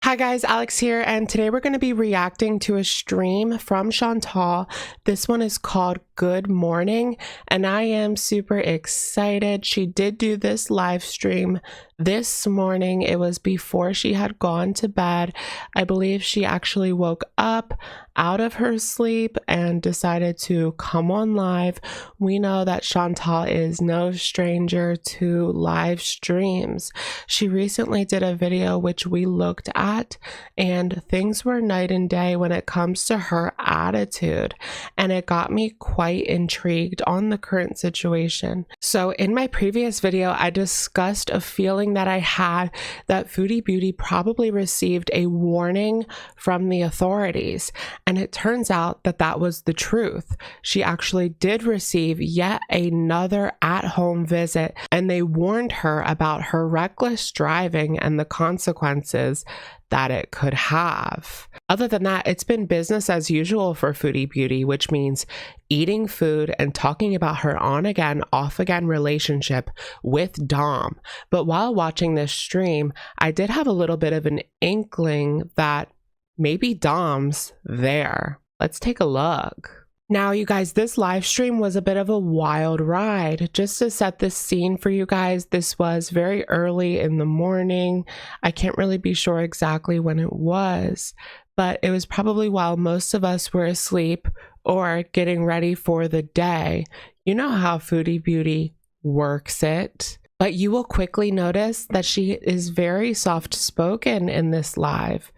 Hi guys, Alex here, and today we're going to be reacting to a stream from Chantal. This one is called Good Morning, and I am super excited. She did do this live stream this morning. It was before she had gone to bed. I believe she actually woke up out of her sleep and decided to come on live. We know that Chantal is no stranger to live streams. She recently did a video which we looked at, and things were night and day when it comes to her attitude, and it got me quite intrigued on the current situation. So in my previous video, I discussed a feeling that I had that Foodie Beauty probably received a warning from the authorities, and it turns out that that was the truth. She actually did receive yet another at-home visit, and they warned her about her reckless driving and the consequences that it could have. Other than that, it's been business as usual for Foodie Beauty, which means eating food and talking about her on-again, off-again relationship with Dom. But while watching this stream, I did have a little bit of an inkling that maybe Dom's there. Let's take a look. Now, you guys, this live stream was a bit of a wild ride. Just to set this scene for you guys, this was very early in the morning. I can't really be sure exactly when it was, but it was probably while most of us were asleep or getting ready for the day. You know how Foodie Beauty works it. But you will quickly notice that she is very soft-spoken in this live.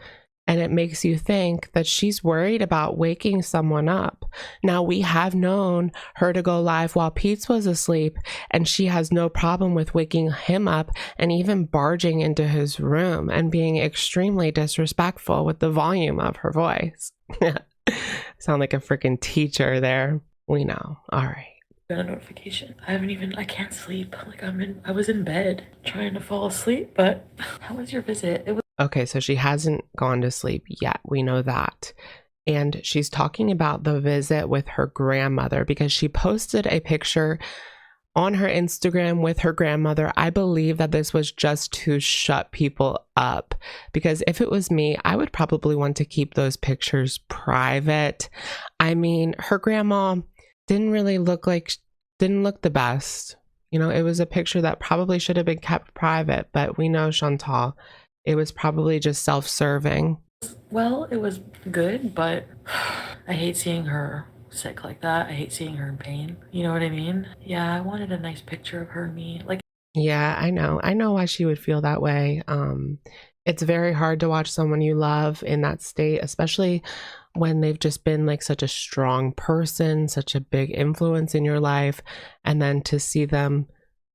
And it makes you think that she's worried about waking someone up. Now, we have known her to go live while Pete's was asleep, and she has no problem with waking him up and even barging into his room and being extremely disrespectful with the volume of her voice. Sound like a freaking teacher there. We know. All right. Got a notification. I can't sleep. I was in bed trying to fall asleep, but how was your visit? It was Okay, so she hasn't gone to sleep yet. We know that. And she's talking about the visit with her grandmother because she posted a picture on her Instagram with her grandmother. I believe that this was just to shut people up, because if it was me, I would probably want to keep those pictures private. I mean, her grandma didn't look the best. You know, it was a picture that probably should have been kept private, but we know Chantal. It was probably just self-serving. Well, it was good, but I hate seeing her sick like that. I hate seeing her in pain. You know what I mean? Yeah, I wanted a nice picture of her and me. Yeah, I know why she would feel that way. It's very hard to watch someone you love in that state, especially when they've just been like such a strong person, such a big influence in your life, and then to see them,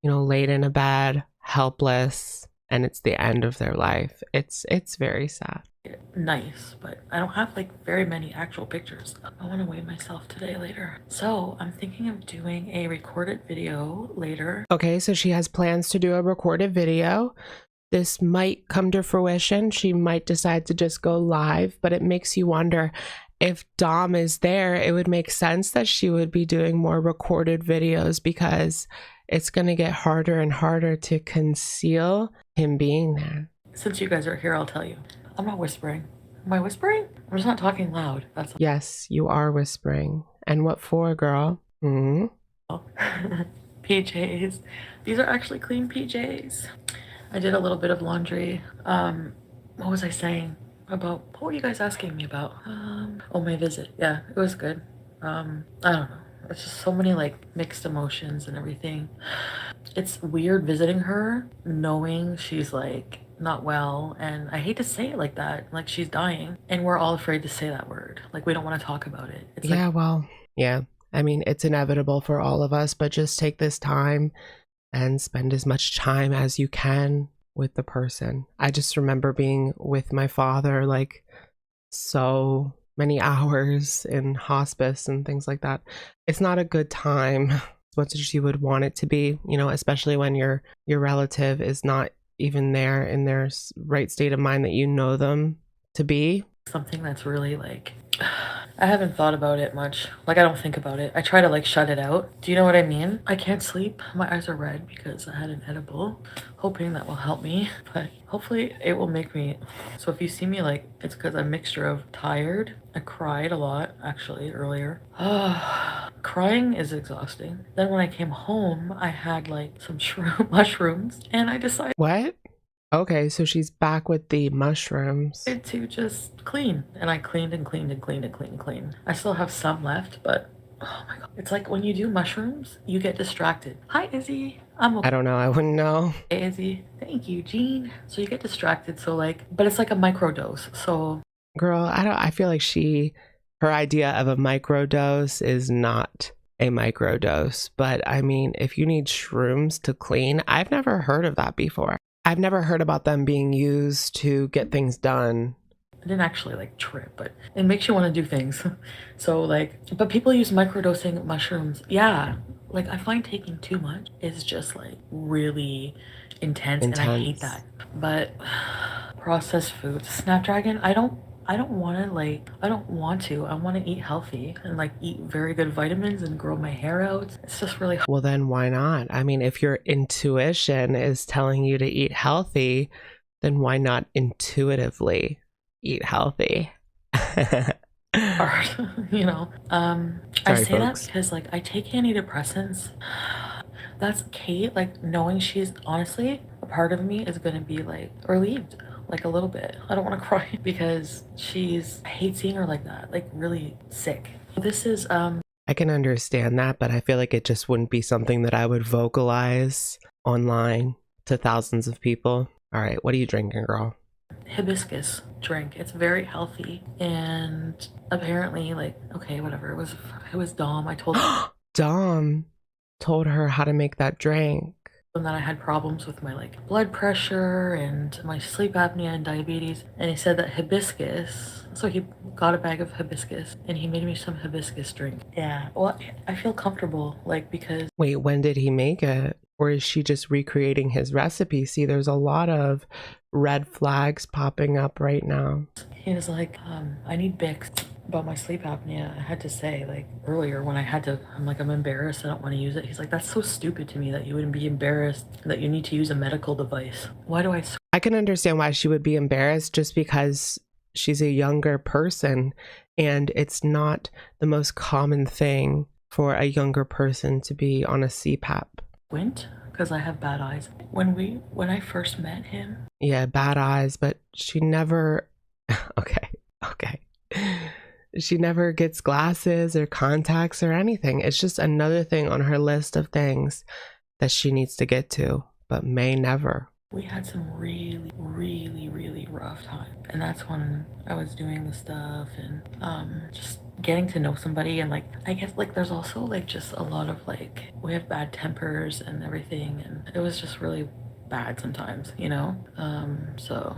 you know, laid in a bed, helpless, and it's the end of their life. It's very sad. Nice, but I don't have very many actual pictures. I want to weigh myself today later. So I'm thinking of doing a recorded video later. Okay, so she has plans to do a recorded video. This might come to fruition. She might decide to just go live, but it makes you wonder if Dom is there. It would make sense that she would be doing more recorded videos because it's going to get harder and harder to conceal him being there. Since you guys are here, I'll tell you. I'm not whispering. Am I whispering? I'm just not talking loud. That's Yes, you are whispering. And what for, girl? Hmm? PJs. These are actually clean PJs. I did a little bit of laundry. What was I saying about? What were you guys asking me about? Oh, my visit. Yeah, it was good. I don't know. It's just so many mixed emotions and everything. It's weird visiting her knowing she's not well, and I hate to say it like that, like she's dying, and we're all afraid to say that word. We don't want to talk about it. It's yeah. I mean, it's inevitable for all of us, but just take this time and spend as much time as you can with the person. I just remember being with my father so many hours in hospice and things like that. It's not a good time as much as you would want it to be, you know, especially when your relative is not even there in their right state of mind that you know them to be. Something that's really I haven't thought about it much. Like, I don't think about it. I try to like shut it out. Do you know what I mean? I can't sleep. My eyes are red because I had an edible, hoping that will help me, but hopefully it will make me. So if you see me like, it's because I'm a mixture of tired. I cried a lot actually earlier. Crying is exhausting. Then when I came home, I had like some shroom mushrooms and I decided What? Okay, so she's back with the mushrooms. to just clean. And I cleaned and cleaned and cleaned and cleaned and cleaned. I still have some left, but oh my god. It's like when you do mushrooms, you get distracted. Hi, Izzy. I'm okay. I don't know. I wouldn't know. Hey, Izzy. Thank you, Jean. So you get distracted. So like, but it's like a microdose. So Girl, I feel like her idea of a microdose is not a microdose. But I mean, if you need shrooms to clean, I've never heard of that before. I've never heard about them being used to get things done. I didn't actually like trip, but it makes you want to do things. So like, but people use microdosing mushrooms. Yeah. Like I find taking too much is just like really intense. And I hate that. But processed foods, Snapdragon, I don't want to. I want to eat healthy and like eat very good vitamins and grow my hair out. It's just really hard. Well, then why not? I mean, if your intuition is telling you to eat healthy, then why not intuitively eat healthy? Hard, you know. I say that because like I take antidepressants. That's Kate, like knowing she's honestly a part of me is gonna be like relieved. Like a little bit. I don't want to cry because I hate seeing her like that, like really sick. This is I can understand that, but I feel like it just wouldn't be something that I would vocalize online to thousands of people. All right, what are you drinking, girl? Hibiscus drink. It's very healthy, and apparently like okay, whatever. It was Dom. I told Dom told her how to make that drink. And that I had problems with my like blood pressure and my sleep apnea and diabetes, and he said that hibiscus, so he got a bag of hibiscus and he made me some hibiscus drink. Yeah, well, I feel comfortable like because wait, when did he make it? Or is she just recreating his recipe? See, there's a lot of red flags popping up right now. He was like, I need Bix about my sleep apnea. I had to say like earlier when I'm like, I'm embarrassed. I don't want to use it. He's like, that's so stupid to me that you wouldn't be embarrassed that you need to use a medical device. Why do I can understand why she would be embarrassed just because she's a younger person and it's not the most common thing for a younger person to be on a CPAP. Squint because I have bad eyes. When I first met him. Yeah, bad eyes, but she never okay. She never gets glasses or contacts or anything. It's just another thing on her list of things that she needs to get to, but may never. We had some really, really, really rough time. And that's when I was doing the stuff and just getting to know somebody. And like, I guess like there's also like just a lot of like, we have bad tempers and everything. And it was just really bad sometimes, you know? So,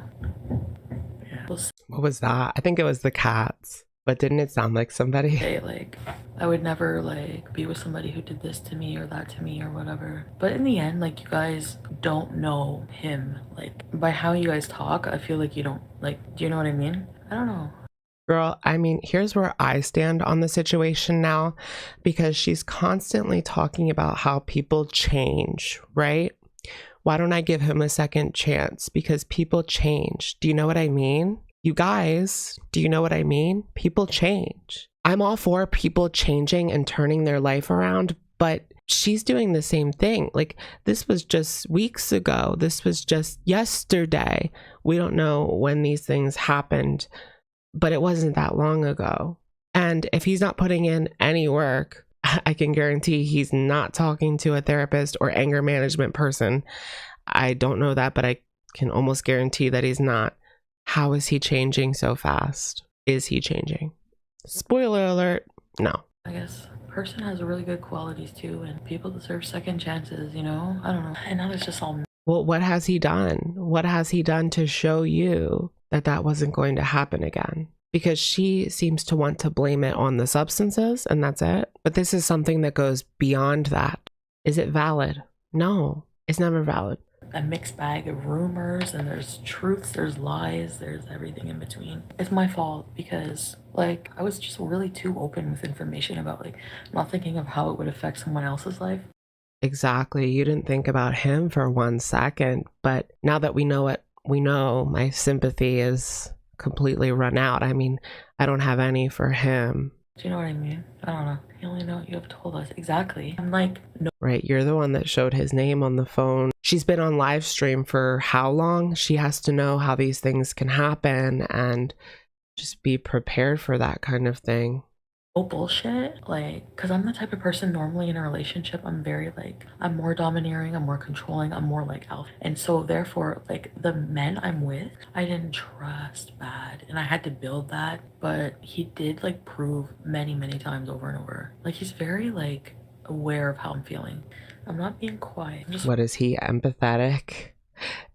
yeah. What was that? I think it was the cats. But didn't it sound like somebody? Hey, like, I would never, like, be with somebody who did this to me or that to me or whatever. But in the end, like, you guys don't know him. Like, by how you guys talk, I feel like you don't, like, do you know what I mean? I don't know. Girl, I mean, here's where I stand on the situation now, because she's constantly talking about how people change, right? Why don't I give him a second chance? Because people change. Do you know what I mean? You guys, do you know what I mean? People change. I'm all for people changing and turning their life around, but she's doing the same thing. Like, this was just weeks ago. This was just yesterday. We don't know when these things happened, but it wasn't that long ago. And if he's not putting in any work, I can guarantee he's not talking to a therapist or anger management person. I don't know that, but I can almost guarantee that he's not. How is he changing so fast? Is he changing? Spoiler alert, no. I guess person has really good qualities too, and people deserve second chances, you know? I don't know. And now it's just all... Well, what has he done? What has he done to show you that that wasn't going to happen again? Because she seems to want to blame it on the substances, and that's it. But this is something that goes beyond that. Is it valid? No, it's never valid. a mixed bag of rumors, and there's truths, there's lies, there's everything in between. It's my fault because like I was just really too open with information about like not thinking of how it would affect someone else's life. Exactly. You didn't think about him for 1 second, but now that we know what we know, my sympathy is completely run out. I mean, I don't have any for him. Do you know what I mean? I don't know. You only know what you have told us. Exactly. I'm like, no. Right, you're the one that showed his name on the phone. She's been on live stream for how long? She has to know how these things can happen and just be prepared for that kind of thing. Bullshit, like, because I'm the type of person normally in a relationship, I'm very like, I'm more domineering, I'm more controlling, I'm more like alpha, and so therefore like the men I'm with I didn't trust bad, and I had to build that, but he did like prove many times over and over, like he's very like aware of how I'm feeling. I'm not being quiet, I'm just What is he, empathetic?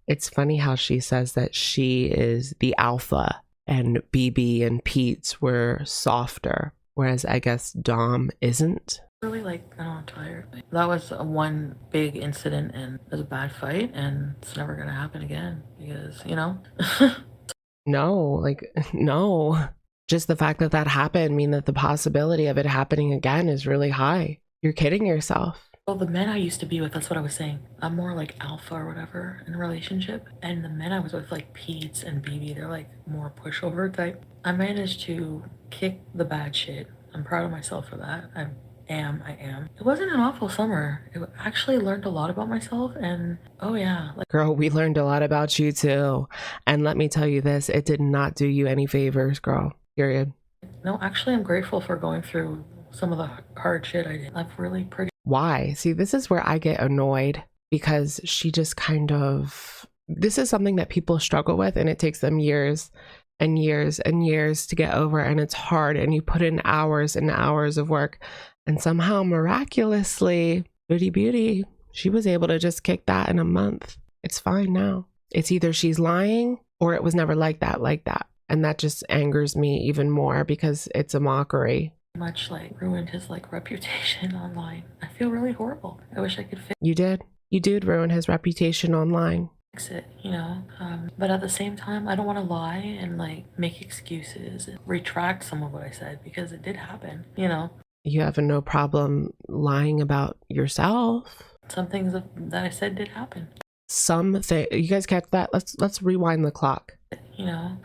It's funny how she says that she is the alpha and BB and Pete's were softer, whereas I guess Dom isn't. really like, I don't know, I'm tired. That was a one big incident and it was a bad fight, and it's never gonna happen again because, you know. No, like, no. Just the fact that that happened mean that the possibility of it happening again is really high. You're kidding yourself. Well, the men I used to be with, that's what I was saying. I'm more like alpha or whatever in a relationship. And the men I was with, like Pete's and BB, they're like more pushover type. I managed to kick the bad shit. I'm proud of myself for that. I am. It wasn't an awful summer. It actually learned a lot about myself. And oh yeah, like, Girl, we learned a lot about you too. And let me tell you this, it did not do you any favors, girl. Period. no, actually, I'm grateful for going through some of the hard shit I did. I've really pretty. Why? See, this is where I get annoyed because she just kind of, this is something that people struggle with and it takes them years and years and years to get over, and it's hard, and you put in hours and hours of work, and somehow miraculously, beauty, she was able to just kick that in a month. It's fine now. It's either she's lying or it was never like that. And that just angers me even more because it's a mockery. Much like ruined his like reputation online. I feel really horrible. I wish I could You did ruin his reputation online. fix it, you know. But at the same time, I don't want to lie and like make excuses and retract some of what I said because it did happen, you know. You have no problem lying about yourself. Some things that I said did happen. You guys catch that? Let's rewind the clock. You know,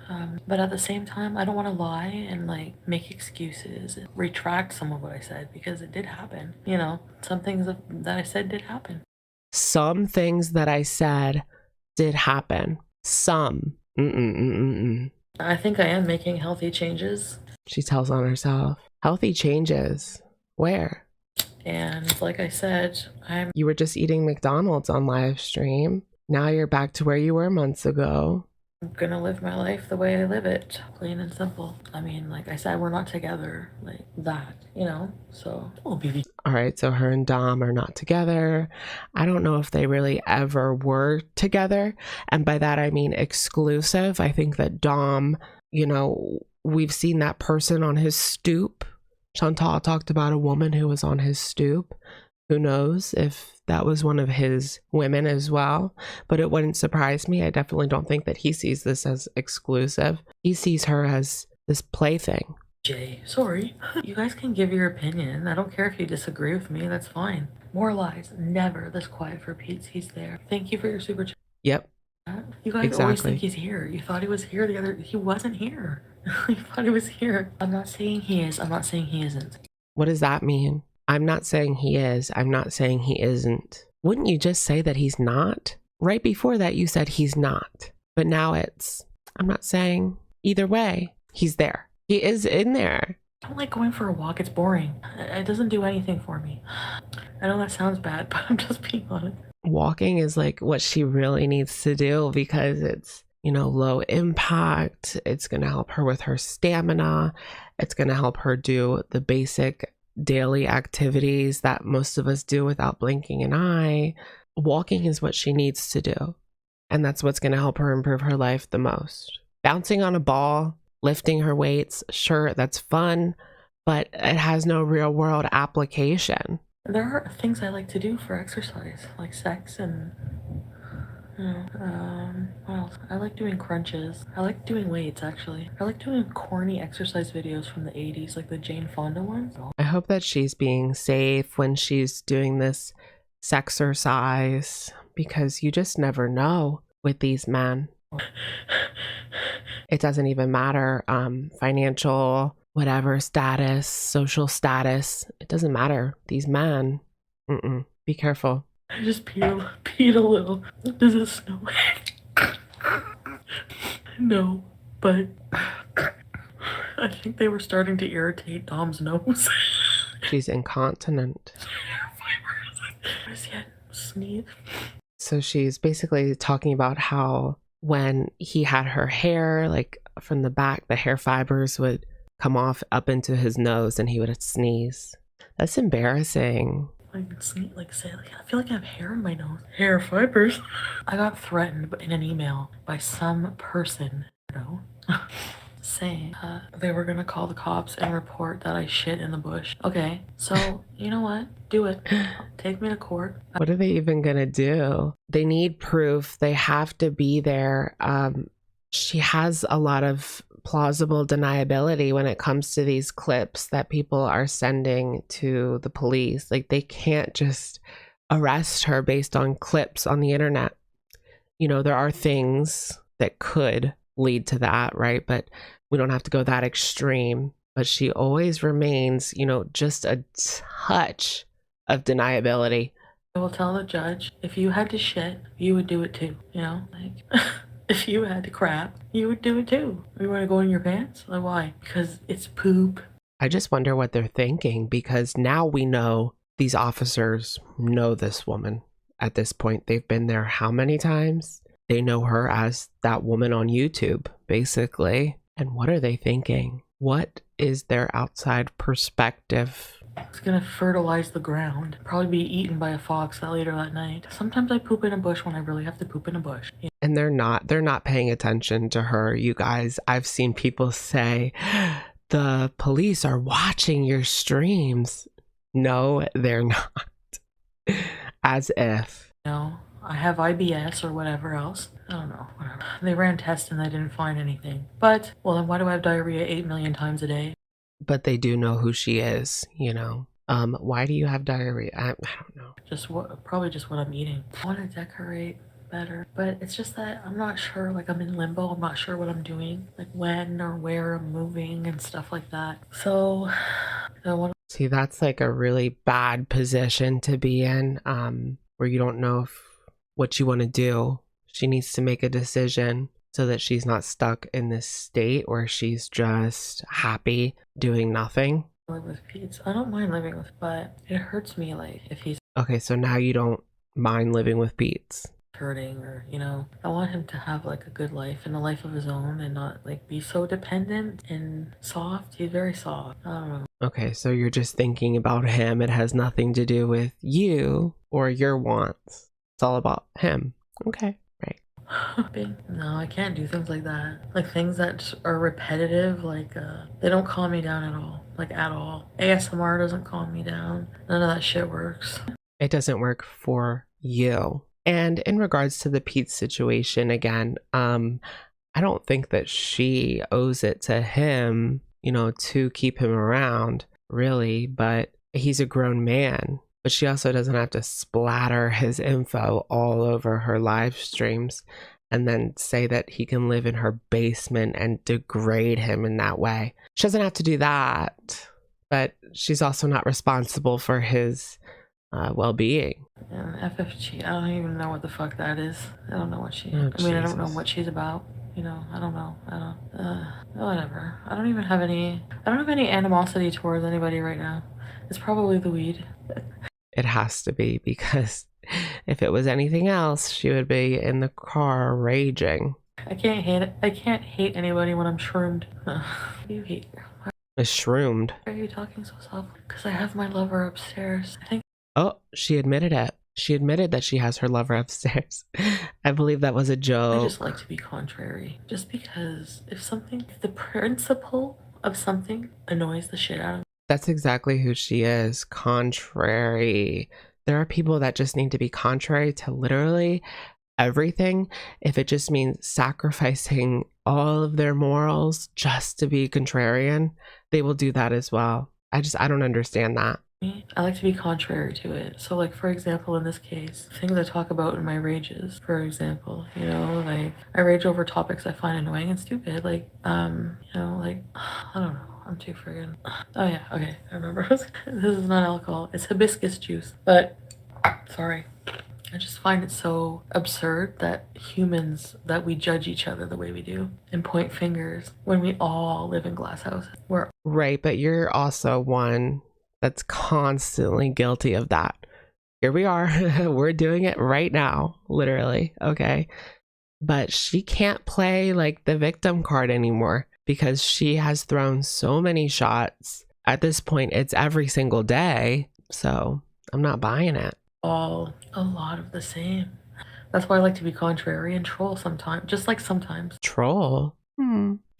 but at the same time, I don't want to lie and like make excuses and retract some of what I said because it did happen, you know. Some things that I said did happen. Some things that I said did happen. Some. I think I am making healthy changes. She tells on herself. Healthy changes? Where? And like I said, You were just eating McDonald's on live stream. Now you're back to where you were months ago. I'm gonna live my life the way I live it, plain and simple. I mean, like I said, we're not together like that, you know, so we'll be. All right, so her and Dom are not together. I don't know if they really ever were together, and by that I mean exclusive. I think that Dom, you know, we've seen that person on his stoop. Chantal talked about a woman who was on his stoop. Who knows if that was one of his women as well, but it wouldn't surprise me. I definitely don't think that he sees this as exclusive. He sees her as this plaything. Jay, sorry. You guys can give your opinion. I don't care if you disagree with me. That's fine. More lies. Never this quiet for Pete's. He's there. Thank you for your super chat. Yep. You guys always think he's here. You thought he was here the other. He wasn't here. You thought he was here. I'm not saying he is. I'm not saying he isn't. What does that mean? I'm not saying he is. I'm not saying he isn't. Wouldn't you just say that he's not? Right before that, you said he's not. But now I'm not saying either way. He's there. He is in there. I don't like going for a walk. It's boring. It doesn't do anything for me. I know that sounds bad, but I'm just being honest. Walking is like what she really needs to do because it's, you know, low impact. It's going to help her with her stamina. It's going to help her do the basic daily activities that most of us do without blinking an eye. Walking is what she needs to do. And that's what's going to help her improve her life the most. Bouncing on a ball, lifting her weights, sure, that's fun, but it has no real world application. There are things I like to do for exercise, like sex and What else? I like doing crunches. I like doing weights, actually. I like doing corny exercise videos from the 80s, like the Jane Fonda ones. I hope that she's being safe when she's doing this Sexercise, because you just never know with these men. It doesn't even matter, financial, whatever status, social status. It doesn't matter. These men, be careful. I just peed a little. Does it snow? No, but I think they were starting to irritate Dom's nose. She's incontinent. Sneeze. So she's basically talking about how when he had her hair, like from the back, the hair fibers would come off up into his nose and he would sneeze. That's embarrassing. Say, I feel like I have hair in my nose. Hair fibers. I got threatened in an email by some person, saying they were gonna call the cops and report that I shit in the bush. Okay, so you know what? Do it. Take me to court. What are they even gonna do? They need proof. They have to be there. She has a lot of plausible deniability when it comes to these clips that people are sending to the police. Like, they can't just arrest her based on clips on the internet. You know, there are things that could lead to that, right? But we don't have to go that extreme. But she always remains, you know, just a touch of deniability. I will tell the judge, if you had to shit, you would do it too. You know, like if you had to crap, you would do it too. You want to go in your pants? Like, why? Because it's poop. I just wonder what they're thinking, because now we know these officers know this woman at this point. They've been there how many times? They know her as that woman on YouTube, basically. And what are they thinking? What is their outside perspective? It's gonna fertilize the ground. Probably be eaten by a fox later that night. Sometimes I poop in a bush when I really have to poop in a bush. Yeah. And they're not paying attention to her, you guys. I've seen people say, the police are watching your streams. No, they're not. As if. No, I have IBS or whatever else. I don't know. Whatever. They ran tests and they didn't find anything. But, well, then why do I have diarrhea 8 million times a day? But they do know who she is, you know. Why do you have diarrhea? I don't know. Probably just what I'm eating. I want to decorate better, but it's just that I'm not sure. Like, I'm in limbo. I'm not sure what I'm doing, like when or where I'm moving and stuff like that. So see, that's like a really bad position to be in, where you don't know what you want to do. She needs to make a decision so that she's not stuck in this state where she's just happy doing nothing. Live with Pete. I don't mind living with, but it hurts me, like, if he's okay. So now you don't mind living with Pete. Hurting, or, you know, I want him to have like a good life and a life of his own and not like be so dependent and soft. He's very soft. I don't know. Okay, so you're just thinking about him. It has nothing to do with you or your wants. It's all about him. Okay, right. No, I can't do things like that. Like things that are repetitive, like they don't calm me down at all. Like at all. ASMR doesn't calm me down. None of that shit works. It doesn't work for you. And in regards to the Pete situation, again, I don't think that she owes it to him, you know, to keep him around, really, but he's a grown man. But she also doesn't have to splatter his info all over her live streams and then say that he can live in her basement and degrade him in that way. She doesn't have to do that, but she's also not responsible for his well-being. Yeah, FFG, I don't even know what the fuck that is. I don't know what she Oh, I mean, I don't know what she's about. You know, I don't know. Whatever. I don't have any animosity towards anybody right now. It's probably the weed. It has to be, because if it was anything else, she would be in the car raging. I can't hate anybody when I'm shroomed. You hate. Shroomed. Why are you talking so soft? Because I have my lover upstairs. I think. Oh, she admitted it. She admitted that she has her lover upstairs. I believe that was a joke. I just like to be contrary. Just because if the principle of something annoys the shit out of me. That's exactly who she is. Contrary. There are people that just need to be contrary to literally everything, if it just means sacrificing all of their morals just to be contrarian, they will do that as well. I don't understand that. I like to be contrary to it. So like, for example, in this case, things I talk about in my rages, for example, you know, like I rage over topics I find annoying and stupid. Like, you know, like, I don't know. I'm too friggin'. Oh yeah, okay, I remember. This is not alcohol. It's hibiscus juice. But, sorry. I just find it so absurd that that we judge each other the way we do and point fingers when we all live in glass houses. Right, but you're also one that's constantly guilty of that. Here we are. We're doing it right now, literally. Okay. But she can't play like the victim card anymore because she has thrown so many shots. At this point, it's every single day. So I'm not buying it. All a lot of the same. That's why I like to be contrary and troll sometimes. Just like sometimes. Troll?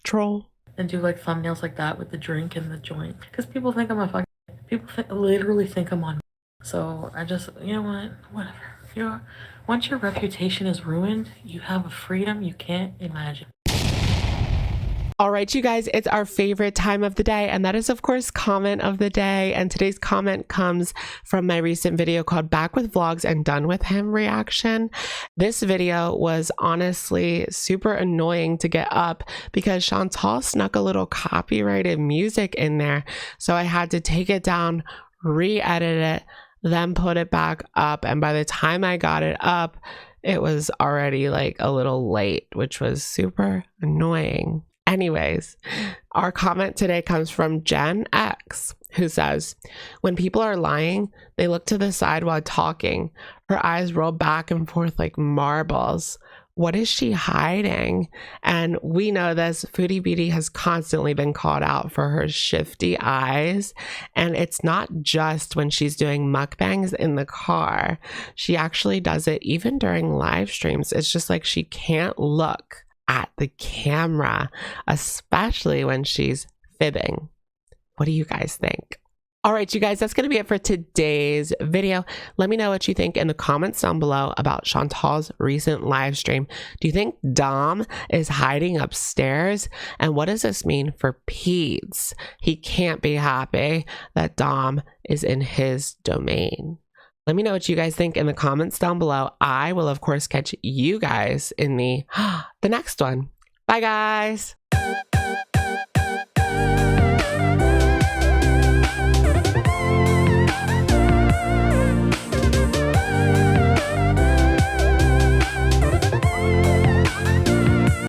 Troll. And do like thumbnails like that with the drink and the joint. Because people think I'm a fucking... People literally think I'm on. So I just, you know what? Whatever. You know, once your reputation is ruined, you have a freedom you can't imagine. All right, you guys, it's our favorite time of the day, and that is, of course, comment of the day. And today's comment comes from my recent video called Back with Vlogs and Done with Him reaction. This video was honestly super annoying to get up because Chantal snuck a little copyrighted music in there. So I had to take it down, re-edit it, then put it back up. And by the time I got it up, it was already like a little late, which was super annoying. Anyways, our comment today comes from Gen X, who says, when people are lying, they look to the side while talking. Her eyes roll back and forth like marbles. What is she hiding? And we know this, Foodie Beauty has constantly been called out for her shifty eyes. And it's not just when she's doing mukbangs in the car. She actually does it even during live streams. It's just like she can't look at the camera, especially when she's fibbing. What do you guys think? All right, you guys, that's going to be it for today's video. Let me know what you think in the comments down below about Chantal's recent live stream. Do you think Dom is hiding upstairs? And what does this mean for Peds? He can't be happy that Dom is in his domain. Let me know what you guys think in the comments down below. I will, of course, catch you guys in the next one. Bye, guys.